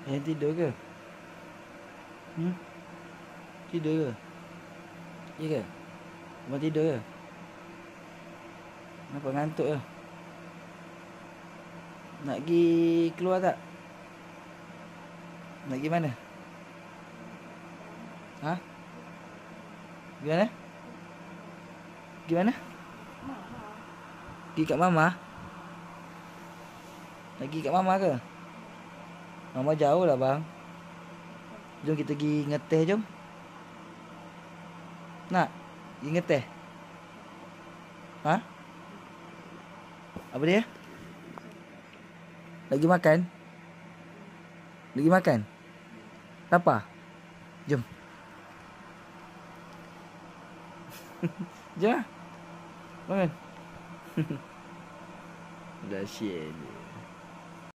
Tidur ke? Tidur ke? Ya ke? Abang tidur ke? Kenapa ngantuk ke? Nak pergi keluar tak? Nak pergi mana? Ha? Gimana? Gimana? Pergi kat mama? Nak pergi kat mama ke? Mama jauh lah bang. Jom kita pergi ngeteh jom. Nak? Pergi ngeteh? Ha? Apa dia? Lagi makan? Lagi makan? Lapar? Jom. Jom lah. Bangun. Dah share je.